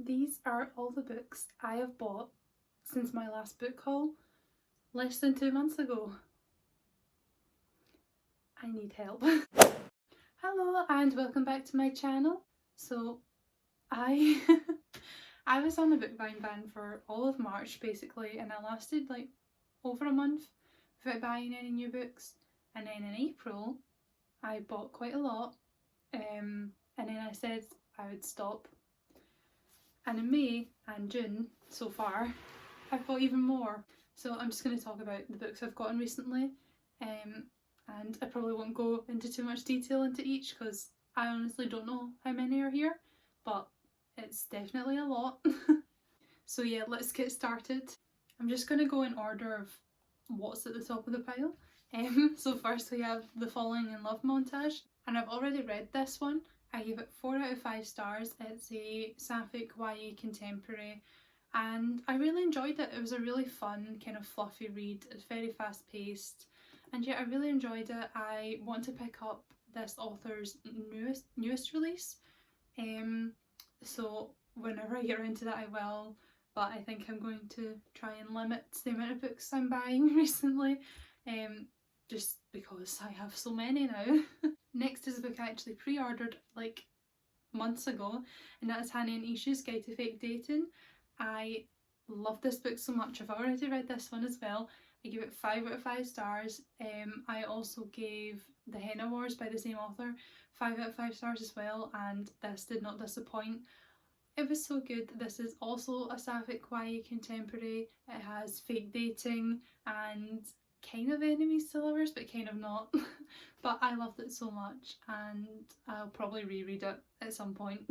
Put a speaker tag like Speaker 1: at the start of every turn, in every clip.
Speaker 1: These are all the books I have bought since my last book haul less than 2 months ago. I need help. Hello and welcome back to my channel. So I I was on a book buying ban for all of March basically, and I lasted like over a month without buying any new books, and then in April I bought quite a lot, and then I said I would stop, and in May and June so far I've bought even more. So I'm just going to talk about the books I've gotten recently, and I probably won't go into too much detail into each because I honestly don't know how many are here, but it's definitely a lot. So yeah, let's get started. I'm just going to go in order of what's at the top of the pile. So first we have The Falling in Love montage, and I've already read this one. I gave it 4 out of 5 stars. It's a sapphic YA contemporary and I really enjoyed it. It was a really fun, kind of fluffy read. It's very fast paced, and yeah, I really enjoyed it. I want to pick up this author's newest release, so whenever I get around to that I will, but I think I'm going to try and limit the amount of books I'm buying recently, just because I have so many now. Next is a book I actually pre-ordered like months ago, and that is Hanny and Isha's Guide to Fake Dating. I love this book so much. I've already read this one as well. I gave it 5 out of 5 stars. I also gave The Henna Wars by the same author 5 out of 5 stars as well, and this did not disappoint. It was so good. This is also a sapphic YA contemporary. It has fake dating and kind of enemies to lovers, but kind of not. But I loved it so much, and I'll probably reread it at some point.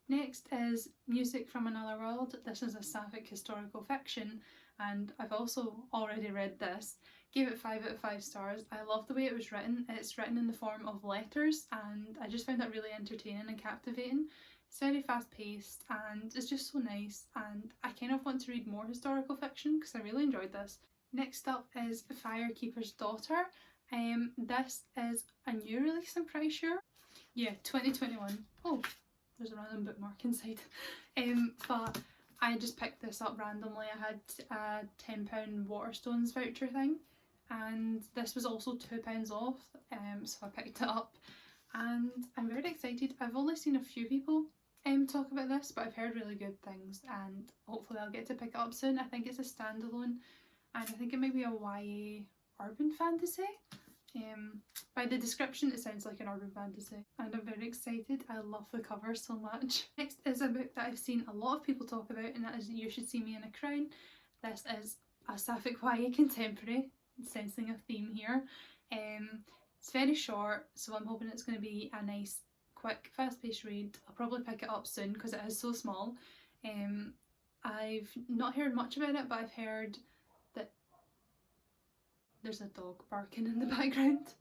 Speaker 1: Next is Music from Another World. This is a sapphic historical fiction, and I've also already read this. Gave it 5 out of 5 stars. I love the way it was written. It's written in the form of letters, and I just found that really entertaining and captivating. It's very fast paced and it's just so nice, and I kind of want to read more historical fiction because I really enjoyed this. Next up is Firekeeper's Daughter. This is a new release, I'm pretty sure. Yeah, 2021. Oh, there's a random bookmark inside. But I just picked this up randomly. I had a £10 Waterstones voucher thing, and this was also £2 off, so I picked it up and I'm very excited. I've only seen a few people talk about this, but I've heard really good things, and hopefully I'll get to pick it up soon. I think it's a standalone, and I think it may be a YA urban fantasy. By the description it sounds like an urban fantasy, and I'm very excited. I love the cover so much. Next is a book that I've seen a lot of people talk about, and that is You Should See Me in a Crown. This is a sapphic YA contemporary, sensing a theme here. It's very short, so I'm hoping it's going to be a nice quick fast-paced read. I'll probably pick it up soon because it is so small. I've not heard much about it, but I've heard that there's a dog barking in the background.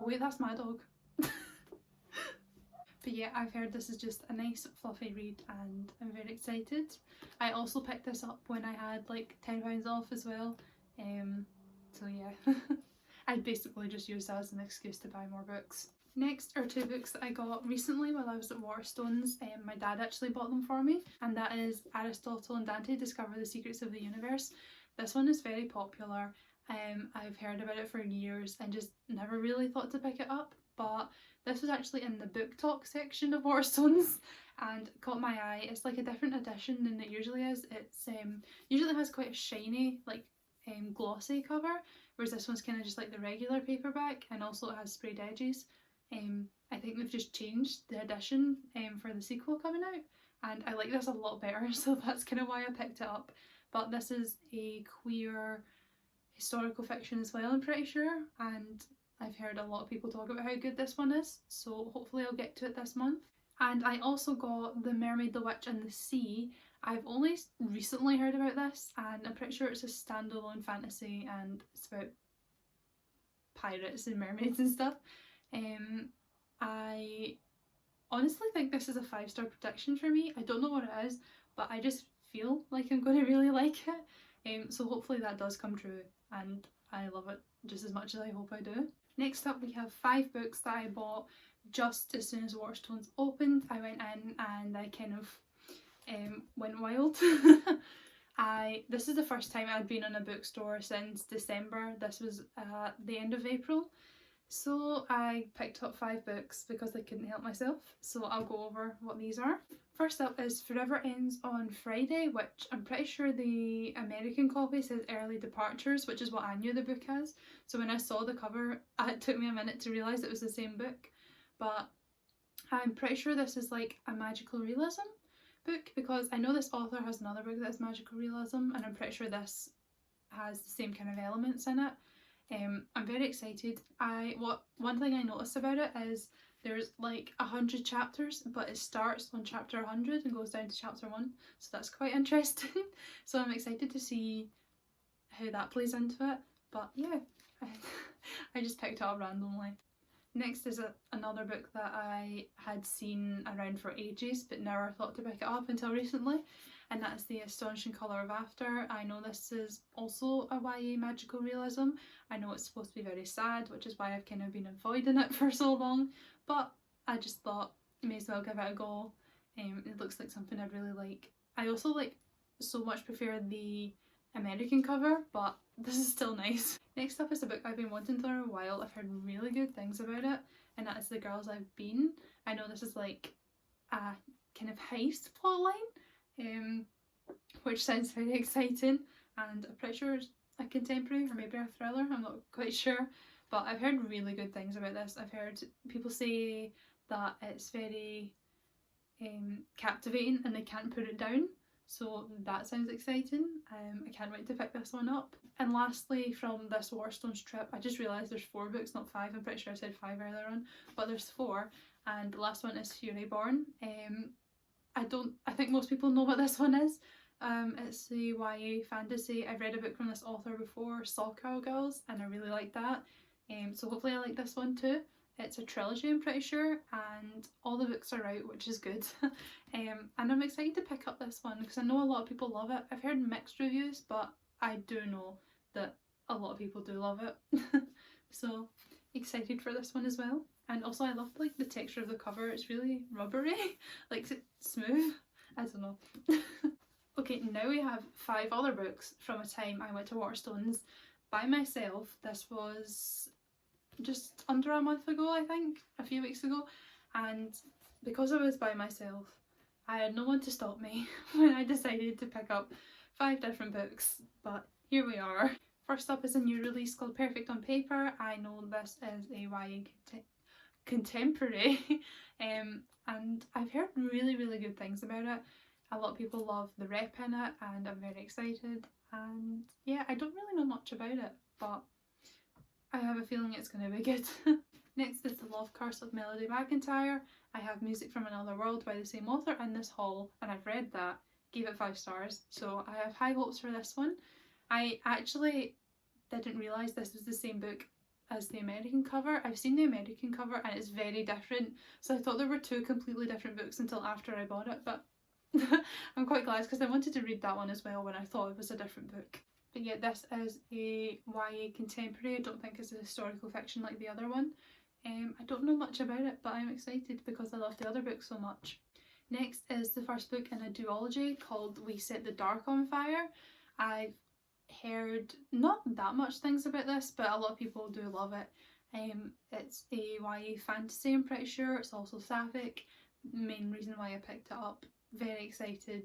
Speaker 1: Oh wait, that's my dog. But yeah, I've heard this is just a nice fluffy read and I'm very excited. I also picked this up when I had like £10 off as well, so yeah. I'd basically just use that as an excuse to buy more books. Next are 2 books that I got recently while I was at Waterstones. My dad actually bought them for me, and that is Aristotle and Dante Discover the Secrets of the Universe. This one is very popular. I've heard about it for years and just never really thought to pick it up, but this was actually in the book talk section of Waterstones and caught my eye. It's like a different edition than it usually is. It's usually has quite a shiny, like glossy cover, whereas this one's kind of just like the regular paperback, and also it has sprayed edges. I think they've just changed the edition for the sequel coming out, and I like this a lot better, so that's kind of why I picked it up. But this is a queer historical fiction as well, I'm pretty sure, and I've heard a lot of people talk about how good this one is, so hopefully I'll get to it this month. And I also got The Mermaid, the Witch and the Sea. I've only recently heard about this, and I'm pretty sure it's a standalone fantasy and it's about pirates and mermaids and stuff. I honestly think this is a 5-star prediction for me. I don't know what it is, but I just feel like I'm going to really like it. So hopefully that does come true, and I love it just as much as I hope I do. Next up we have 5 books that I bought just as soon as Waterstones opened, I went in and I kind of went wild. This is the first time I'd been in a bookstore since December. This was the end of April. So I picked up 5 books because I couldn't help myself. So I'll go over what these are. First up is Forever Ends on Friday, which I'm pretty sure the American copy says Early Departures, which is what I knew the book as. So when I saw the cover, it took me a minute to realise it was the same book. But I'm pretty sure this is like a magical realism book, because I know this author has another book that is magical realism, and I'm pretty sure this has the same kind of elements in it. I'm very excited. One thing I noticed about it is there's like 100 chapters, but it starts on chapter 100 and goes down to chapter 1, so that's quite interesting. So I'm excited to see how that plays into it. But yeah, I just picked it up randomly. Next is another book that I had seen around for ages but never thought to pick it up until recently, and that is The Astonishing Colour of After. I know this is also a YA magical realism. I know it's supposed to be very sad, which is why I've kind of been avoiding it for so long, but I just thought I may as well give it a go. It looks like something I'd really like. I also so much prefer the American cover, but this is still nice. Next up is a book I've been wanting for a while. I've heard really good things about it, and that is The Girls I've Been. I know this is like a kind of heist plotline, which sounds very exciting, and I'm pretty sure it's a contemporary or maybe a thriller, I'm not quite sure, but I've heard really good things about this. I've heard people say that it's very captivating and they can't put it down. So that sounds exciting. I can't wait to pick this one up. And lastly, from this Waterstones trip, I just realised there's 4 books, not 5. I'm pretty sure I said 5 earlier on, but there's 4. And the last one is Fury Born. I think most people know what this one is. It's the YA fantasy. I've read a book from this author before, Saw Cow Girls, and I really like that. So hopefully I like this one too. It's a trilogy, I'm pretty sure, and all the books are out, which is good. And I'm excited to pick up this one because I know a lot of people love it. I've heard mixed reviews, but I do know that a lot of people do love it. So excited for this one as well. And also I love like the texture of the cover. It's really rubbery, like smooth. I don't know. Okay, now we have 5 other books from a time I went to Waterstones by myself. This was just under a month ago, I think, a few weeks ago, and because I was by myself, I had no one to stop me when I decided to pick up 5 different books, but here we are. First up is a new release called Perfect on Paper. I know this is a YA contemporary, and I've heard really good things about it. A lot of people love the rep in it, and I'm very excited, and yeah, I don't really know much about it, but I have a feeling it's going to be good. Next is The Love Curse of Melody McIntyre. I have Music from Another World by the same author in this haul, and I've read that, gave it 5 stars, so I have high hopes for this one. I actually didn't realise this was the same book as the American cover. I've seen the American cover and it's very different, so I thought there were 2 completely different books until after I bought it, but I'm quite glad because I wanted to read that one as well when I thought it was a different book. But yeah, this is a YA contemporary. I don't think it's a historical fiction like the other one. I don't know much about it, but I'm excited because I love the other book so much. Next is the first book in a duology called We Set the Dark on Fire. I've heard not that much things about this, but a lot of people do love it. It's a YA fantasy, I'm pretty sure. It's also sapphic. Main reason why I picked it up. Very excited.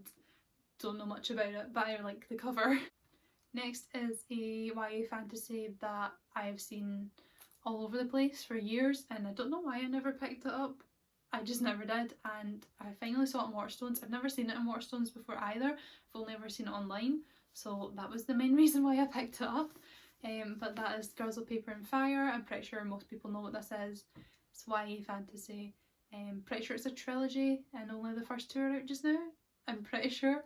Speaker 1: Don't know much about it, but I like the cover. Next is a YA fantasy that I've seen all over the place for years, and I don't know why I never picked it up. I just never did, and I finally saw it in Waterstones. I've never seen it in Waterstones before either. I've only ever seen it online, so that was the main reason why I picked it up. But that is Girls of Paper and Fire. I'm pretty sure most people know what this is. It's YA fantasy. Pretty sure it's a trilogy, and only the first 2 are out just now. I'm pretty sure.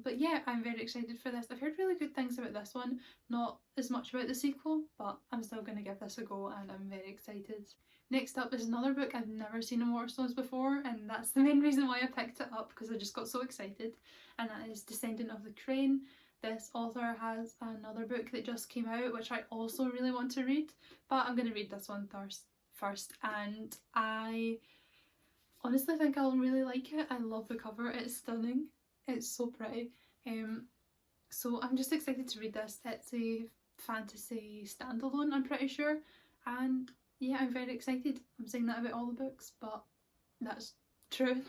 Speaker 1: But yeah, I'm very excited for this. I've heard really good things about this one, not as much about the sequel, but I'm still going to give this a go and I'm very excited. Next up is another book I've never seen in Waterstones before, and that's the main reason why I picked it up, because I just got so excited, and that is Descendant of the Crane. This author has another book that just came out which I also really want to read, but I'm going to read this one first, and I honestly think I'll really like it. I love the cover, it's stunning, it's so pretty. So I'm just excited to read this. It's a fantasy standalone, I'm pretty sure, and yeah, I'm very excited. I'm saying that about all the books, but that's true.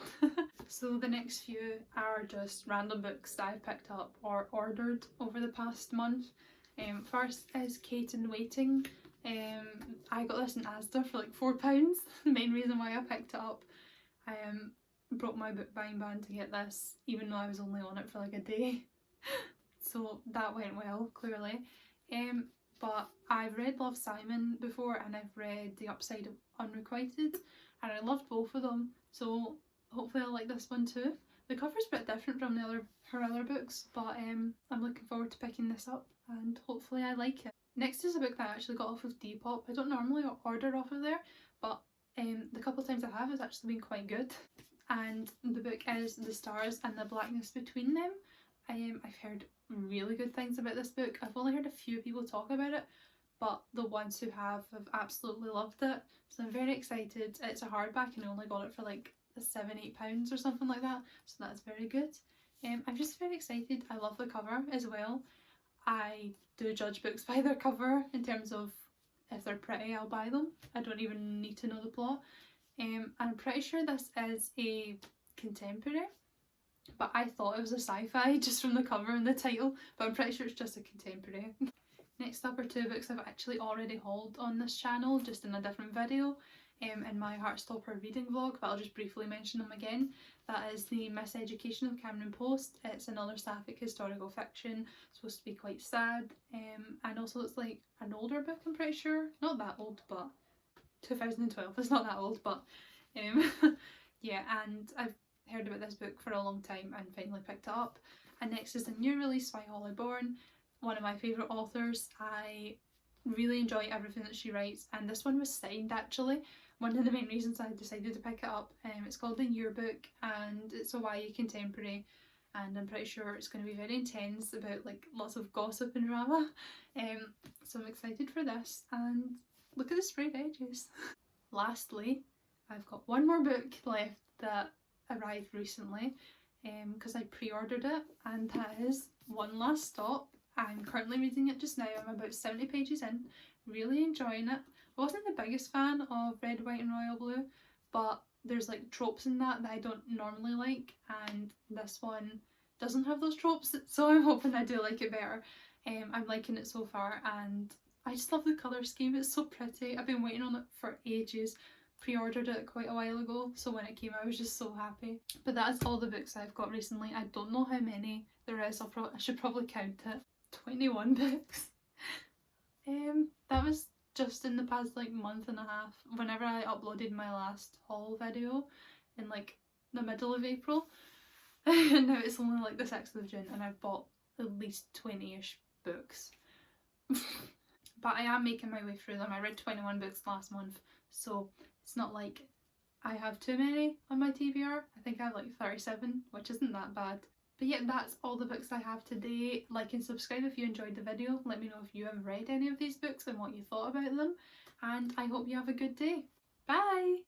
Speaker 1: So the next few are just random books that I've picked up or ordered over the past month. First is Kate in Waiting. I got this in Asda for like £4. The main reason why I picked it up. I broke my book buying ban to get this, even though I was only on it for like a day. So that went well, clearly. But I've read Love, Simon before, and I've read The Upside of Unrequited, and I loved both of them, so hopefully I'll like this one too. The cover's a bit different from her other books, but I'm looking forward to picking this up and hopefully I like it. Next is a book that I actually got off of Depop. I don't normally order off of there, but the couple of times I have, it's actually been quite good. And the book is The Stars and the Blackness Between Them. I've heard really good things about this book. I've only heard a few people talk about it, but the ones who have absolutely loved it, so I'm very excited. It's a hardback and I only got it for like £7-8 or something like that, so that's very good. I'm just very excited. I love the cover as well. I do judge books by their cover in terms of if they're pretty, I'll buy them. I don't even need to know the plot. I'm pretty sure this is a contemporary, but I thought it was a sci-fi just from the cover and the title, but I'm pretty sure it's just a contemporary. Next up are two books I've actually already hauled on this channel, just in a different video, in my Heartstopper reading vlog, but I'll just briefly mention them again. That is The Miseducation of Cameron Post. It's another sapphic historical fiction, supposed to be quite sad, and also it's like an older book, I'm pretty sure. Not that old, but 2012, it's not that old, but yeah, and I've heard about this book for a long time and finally picked it up. And next is a new release by Holly Bourne, one of my favourite authors. I really enjoy everything that she writes, and this one was signed actually. One of the main reasons I decided to pick it up. It's called The Yearbook and it's a YA contemporary, and I'm pretty sure it's going to be very intense, about like lots of gossip and drama. So I'm excited for this, and look at the sprayed edges. Lastly, I've got one more book left that arrived recently because I pre-ordered it, and that is One Last Stop. I'm currently reading it just now. I'm about 70 pages in, really enjoying it. I wasn't the biggest fan of Red, White and Royal Blue, but there's like tropes in that I don't normally like, and this one doesn't have those tropes, so I'm hoping I do like it better. I'm liking it so far, and I just love the colour scheme, it's so pretty. I've been waiting on it for ages. Pre-ordered it quite a while ago, so when it came I was just so happy. But that's all the books I've got recently. I don't know how many there is, I should probably count it. 21 books. That was just in the past like month and a half, whenever I uploaded my last haul video in like the middle of April. And now it's only like the 6th of June and I've bought at least 20-ish books. But I am making my way through them. I read 21 books last month, so it's not like I have too many on my TBR. I think I have like 37, which isn't that bad. But yeah, that's all the books I have today. Like and subscribe if you enjoyed the video. Let me know if you have read any of these books and what you thought about them. And I hope you have a good day. Bye!